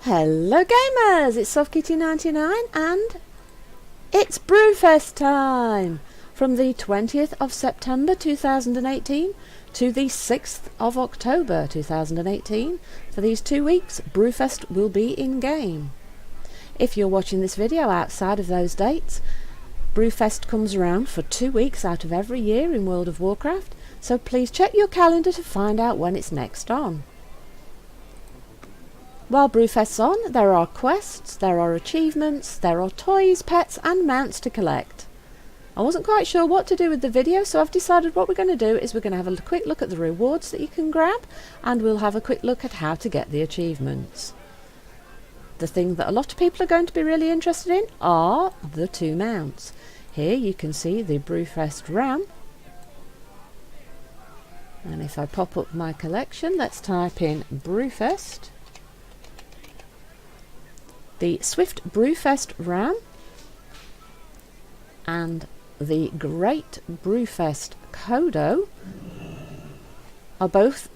Hello gamers, it's SoftKitty99 and it's Brewfest time! From the 20th of September 2018 to the 6th of October 2018. For these 2 weeks, Brewfest will be in game. If you're watching this video outside of those dates, Brewfest comes around for 2 weeks out of every year in World of Warcraft, so please check your calendar to find out when it's next on. While Brewfest's on, there are quests, there are achievements, there are toys, pets and mounts to collect. I wasn't quite sure what to do with the video, so I've decided what we're going to do is we're going to have a quick look at the rewards that you can grab, and we'll have a quick look at how to get the achievements. The thing that a lot of people are going to be really interested in are the 2 mounts. Here you can see the Brewfest Ram. And if I pop up my collection, let's type in Brewfest. The Swift Brewfest Ram and the Great Brewfest Kodo are both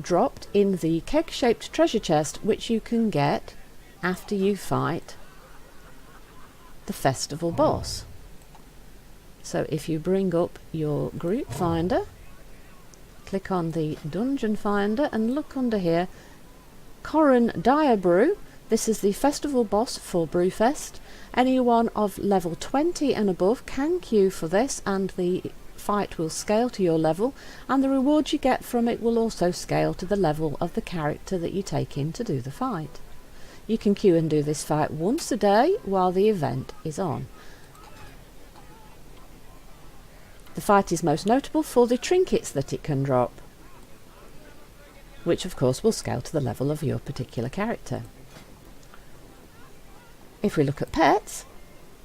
dropped in the keg-shaped treasure chest, which you can get after you fight the festival boss. So if you bring up your group finder, click on the dungeon finder and look under here, Corran Brew. This is the festival boss for Brewfest. Anyone of level 20 and above can queue for this, and the fight will scale to your level, and the rewards you get from it will also scale to the level of the character that you take in to do the fight. You can queue and do this fight once a day while the event is on. The fight is most notable for the trinkets that it can drop, which of course will scale to the level of your particular character. If we look at pets,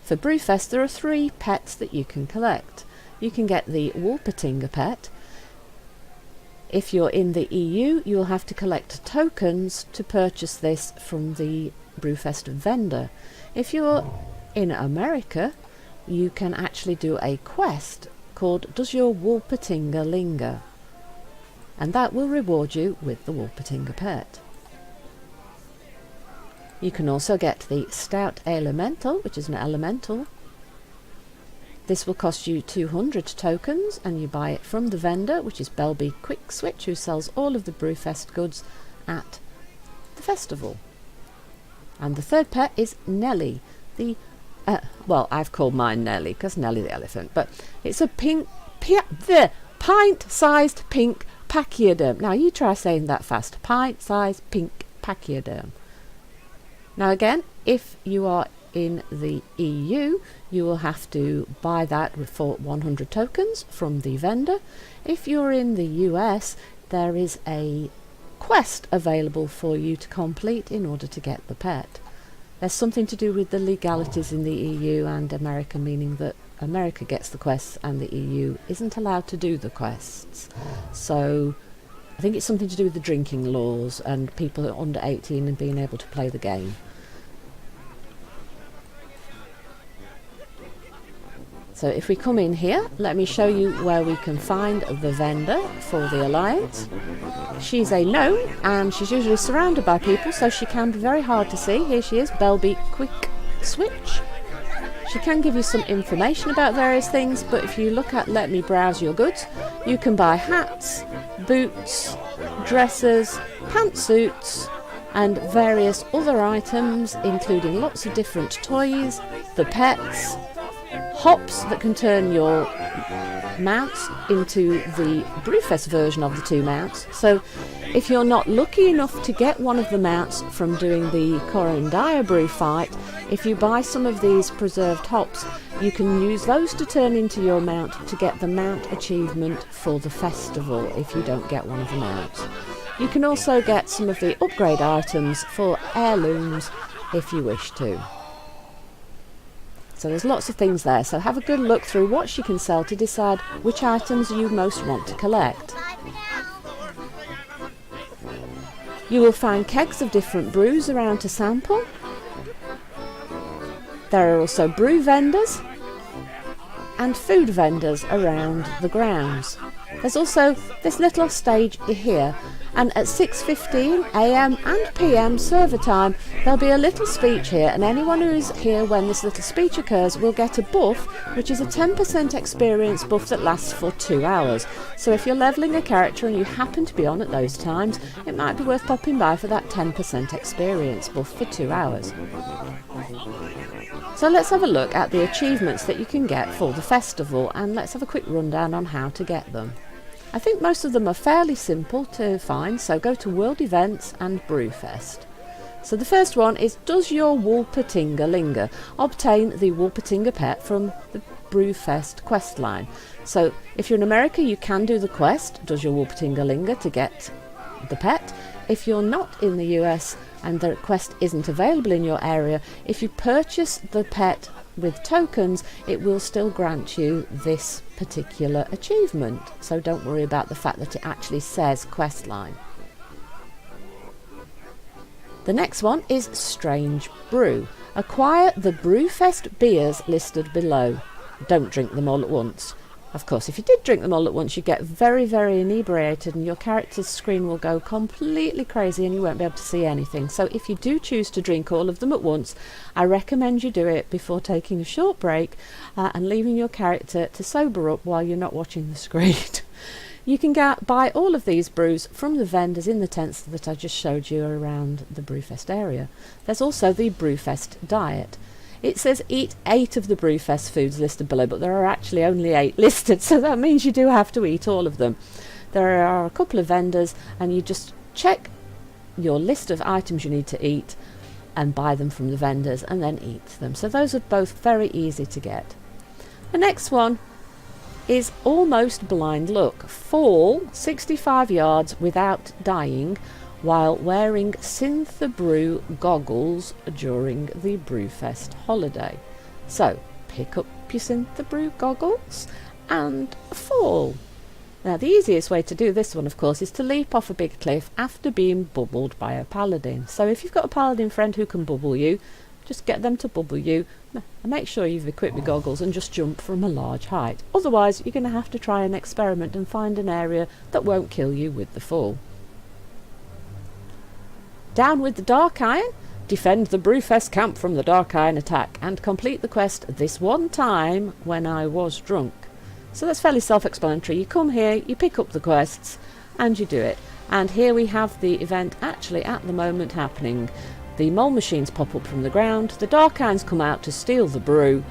for Brewfest there are 3 pets that you can collect. You can get the Wolpertinger pet. If you're in the EU, you'll have to collect tokens to purchase this from the Brewfest vendor. If you're in America, you can actually do a quest called Does Your Wolpertinger Linger? And that will reward you with the Wolpertinger pet. You can also get the Stout Elemental, which is an elemental. This will cost you 200 tokens, and you buy it from the vendor, which is Belby Quick Switch, who sells all of the Brewfest goods at the festival. And the 3rd pet is Nelly. Well, I've called mine Nelly because Nelly the elephant, but it's a pint-sized pink pachyderm. Now you try saying that fast. Pint-sized pink pachyderm. Now again, if you are in the EU, you will have to buy that for 100 tokens from the vendor. If you're in the US, there is a quest available for you to complete in order to get the pet. There's something to do with the legalities in the EU and America, meaning that America gets the quests and the EU isn't allowed to do the quests. So I think it's something to do with the drinking laws and people under 18 and being able to play the game. So if we come in here, let me show you where we can find the vendor for the Alliance. She's a gnome and she's usually surrounded by people, so she can be very hard to see. Here she is, Belby Quick Switch. She can give you some information about various things, but if you look at Let Me Browse Your Goods, you can buy hats, boots, dresses, pantsuits and various other items, including lots of different toys, the pets, hops that can turn your mounts into the Brewfest version of the 2 mounts. So if you're not lucky enough to get one of the mounts from doing the Corran Brew fight, if you buy some of these preserved hops, you can use those to turn into your mount to get the mount achievement for the festival if you don't get one of the mounts. You can also get some of the upgrade items for heirlooms if you wish to. So there's lots of things there, so have a good look through what she can sell to decide which items you most want to collect. You will find kegs of different brews around to sample. There are also brew vendors and food vendors around the grounds. There's also this little stage here, And at 6:15 a.m. and p.m. server time, there'll be a little speech here, and anyone who is here when this little speech occurs will get a buff, which is a 10% experience buff that lasts for 2 hours. So if you're levelling a character and you happen to be on at those times, it might be worth popping by for that 10% experience buff for 2 hours. So let's have a look at the achievements that you can get for the festival, and let's have a quick rundown on how to get them. I think most of them are fairly simple to find, so go to World Events and Brewfest. So the first one is, does your Woolpatinga linger? Obtain the Woolpatinga pet from the Brewfest quest line. So if you're in America, you can do the quest, does your Woolpatinga linger, to get the pet. If you're not in the US and the quest isn't available in your area, if you purchase the pet with tokens, it will still grant you this particular achievement. So don't worry about the fact that it actually says quest line. The next one is Strange Brew. Acquire the Brewfest beers listed below. Don't drink them all at once. Of course, if you did drink them all at once, you get very, very inebriated and your character's screen will go completely crazy and you won't be able to see anything. So if you do choose to drink all of them at once, I recommend you do it before taking a short break and leaving your character to sober up while you're not watching the screen. You can buy all of these brews from the vendors in the tents that I just showed you around the Brewfest area. There's also the Brewfest diet. It says eat 8 of the Brewfest foods listed below, but there are actually only 8 listed, so that means you do have to eat all of them. There are a couple of vendors, and you just check your list of items you need to eat and buy them from the vendors and then eat them. So those are both very easy to get. The next one is Almost Blind Look. Fall 65 yards without dying while wearing Brew goggles during the Brewfest holiday. So pick up your Brew goggles and fall. Now the easiest way to do this one, of course, is to leap off a big cliff after being bubbled by a paladin. So if you've got a paladin friend who can bubble you, just get them to bubble you and make sure you've equipped your goggles and just jump from a large height. Otherwise you're going to have to try an experiment and find an area that won't kill you with the fall. Down with the Dark Iron, defend the Brewfest camp from the Dark Iron attack and complete the quest this one time when I was drunk. So that's fairly self-explanatory. You come here, you pick up the quests and you do it. And here we have the event actually at the moment happening. The mole machines pop up from the ground, the Dark Irons come out to steal the brew.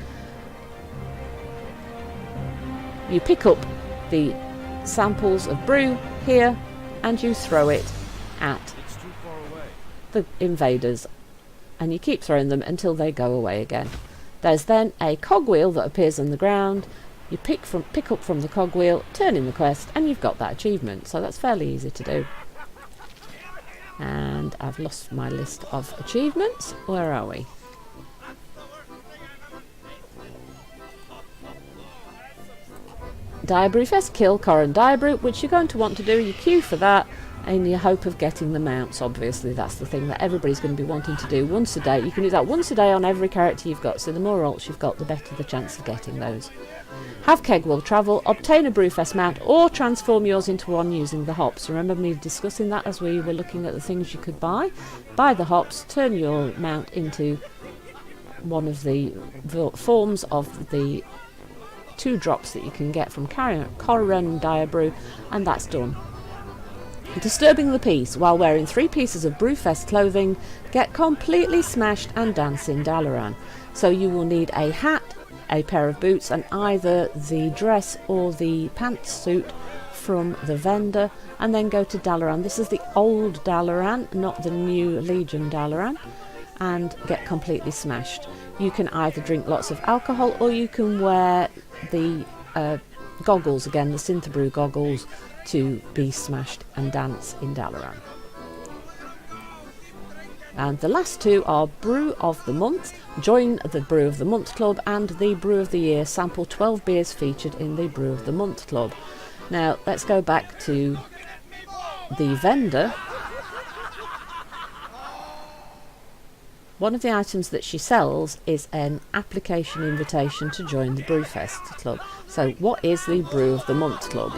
You pick up the samples of brew here and you throw it at the invaders, and you keep throwing them until they go away again. There's then a cogwheel that appears on the ground. You pick up from the cogwheel, turn in the quest, and you've got that achievement. So that's fairly easy to do. And I've lost my list of achievements. Where are we? Brewfest, kill Corran Diabrew, which you're going to want to do. You queue for that in the hope of getting the mounts. Obviously that's the thing that everybody's going to be wanting to do once a day. You can do that once a day on every character you've got, so the more alts you've got, the better the chance of getting those. Have Kegwell travel, obtain a Brewfest mount, or transform yours into one using the hops. Remember me discussing that as we were looking at the things you could buy. Buy the hops, turn your mount into one of the forms of the 2 drops that you can get from Corran Diabrew, and that's done. Disturbing the peace while wearing 3 pieces of Brewfest clothing, get completely smashed and dance in Dalaran. So you will need a hat, a pair of boots, and either the dress or the pantsuit from the vendor, and then go to Dalaran. This is the old Dalaran, not the new Legion Dalaran, and get completely smashed. You can either drink lots of alcohol or you can wear the goggles again, the Brew goggles, to be smashed and dance in Dalaran. And the last 2 are Brew of the Month. Join the Brew of the Month Club, and the Brew of the Year. Sample 12 beers featured in the Brew of the Month Club. Now let's go back to the vendor. One of the items that she sells is an application invitation to join the Brewfest Club. So what is the Brew of the Month Club?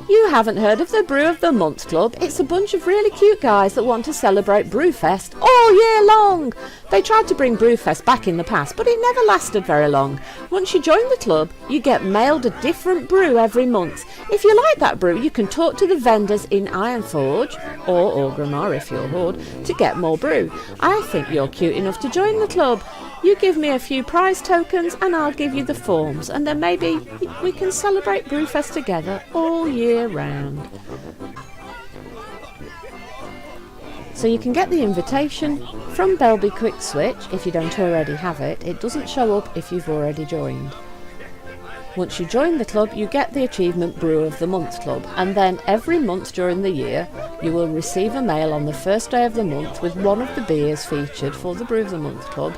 You haven't heard of the Brew of the Month Club? It's a bunch of really cute guys that want to celebrate Brewfest all year long. They tried to bring Brewfest back in the past, but it never lasted very long. Once you join the club, you get mailed a different brew every month. If you like that brew, you can talk to the vendors in Ironforge, or Orgrimmar if you're Horde, to get more brew. I think you're cute enough to join the club. You give me a few prize tokens and I'll give you the forms, and then maybe we can celebrate Brewfest together all year round. So you can get the invitation from Belby Quick Switch if you don't already have it. It doesn't show up if you've already joined. Once you join the club, you get the achievement Brew of the Month Club, and then every month during the year you will receive a mail on the first day of the month with one of the beers featured for the Brew of the Month Club.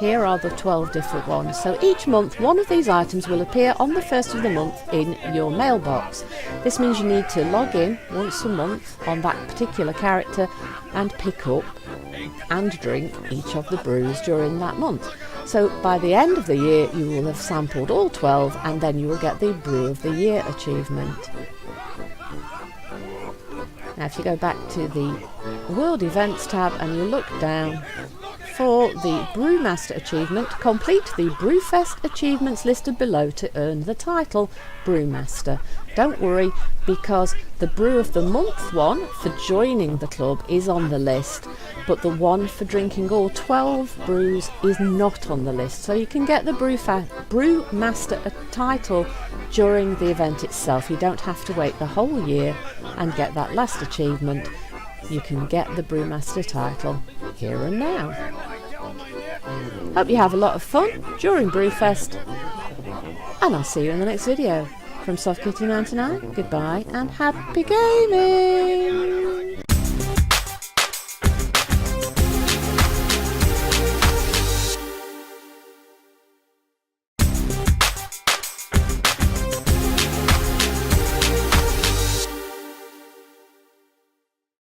Here are the 12 different ones. So each month one of these items will appear on the first of the month in your mailbox. This means you need to log in once a month on that particular character and pick up and drink each of the brews during that month. So by the end of the year you will have sampled all 12, and then you will get the Brew of the Year achievement. Now if you go back to the World Events tab and you look down, for the Brewmaster achievement, complete the Brewfest achievements listed below to earn the title Brewmaster. Don't worry, because the Brew of the Month one for joining the club is on the list, but the one for drinking all 12 brews is not on the list. So you can get the Brewmaster title during the event itself. You don't have to wait the whole year and get that last achievement. You can get the Brewmaster title here and now. Hope you have a lot of fun during Brewfest, and I'll see you in the next video. From SoftKitty99, goodbye and happy gaming!